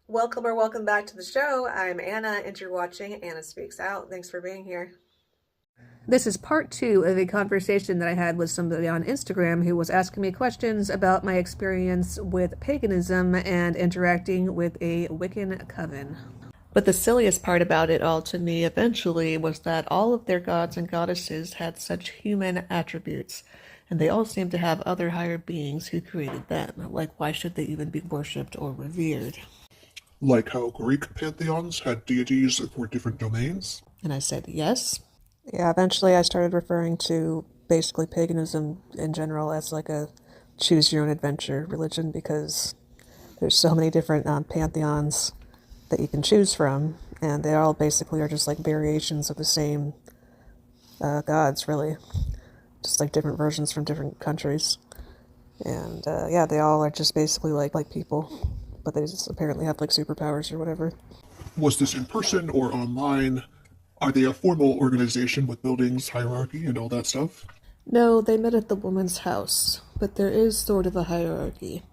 Welcome or welcome back to the show. I'm Anna and you're watching Anna Speaks Out. Thanks for being here. This is part two of a conversation that I had with somebody on Instagram who was asking me questions about my experience with paganism and interacting with a Wiccan coven. But the silliest part about it all to me eventually was that all of their gods and goddesses had such human attributes, and they all seem to have other higher beings who created them. Like, why should they even be worshipped or revered? Like how Greek pantheons had deities for different domains? And I said, yes. Yeah, eventually I started referring to basically paganism in general as like a choose your own adventure religion because there's so many different pantheons that you can choose from, and they all basically are just like variations of the same gods, really. Just like different versions from different countries. And yeah, they all are just basically like people, but they just apparently have like superpowers or whatever. Was this in person or online? Are they a formal organization with buildings, hierarchy, and all that stuff? No, they met at the woman's house, but there is sort of a hierarchy,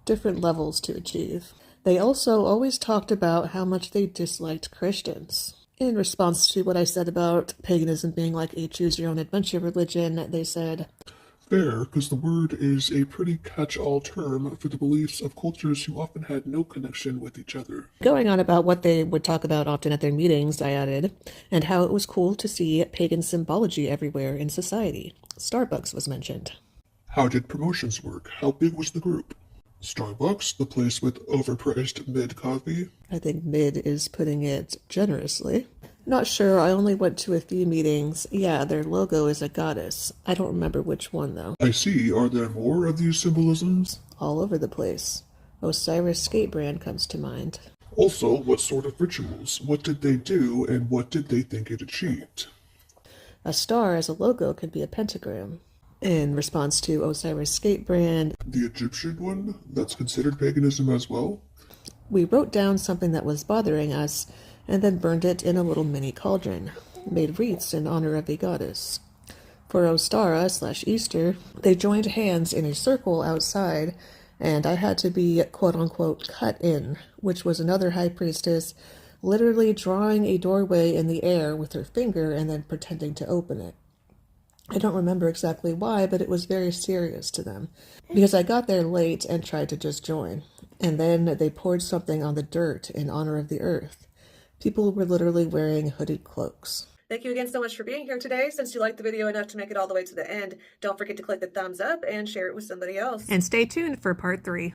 different levels to achieve. They also always talked about how much they disliked Christians. In response to what I said about paganism being like a choose your own adventure religion, they said, Fair, because the word is a pretty catch-all term for the beliefs of cultures who often had no connection with each other. going on about what they would talk about often at their meetings, I added, and how it was cool to see pagan symbology everywhere in society. Starbucks was mentioned. How did promotions work? How big was the group? Starbucks, the place with overpriced mid-coffee? I think mid is putting it generously. Not sure, I only went to a few meetings. Yeah, their logo is a goddess. I don't remember which one, though. I see. Are there more of these symbolisms? All over the place. Osiris skate brand comes to mind. Also, what sort of rituals? What did they do, and what did they think it achieved? A star as a logo could be a pentagram. In response to Osiris skate brand, The Egyptian one? That's considered paganism as well? we wrote down something that was bothering us and then burned it in a little mini cauldron, made wreaths in honor of the goddess. For Ostara/Easter, they joined hands in a circle outside, and I had to be quote-unquote cut in, which was another high priestess literally drawing a doorway in the air with her finger and then pretending to open it. I don't remember exactly why, but it was very serious to them, because I got there late and tried to just join. And then they poured something on the dirt in honor of the earth. People were literally wearing hooded cloaks. Thank you again so much for being here today. Since you liked the video enough to make it all the way to the end, don't forget to click the thumbs up and share it with somebody else. And stay tuned for part 3.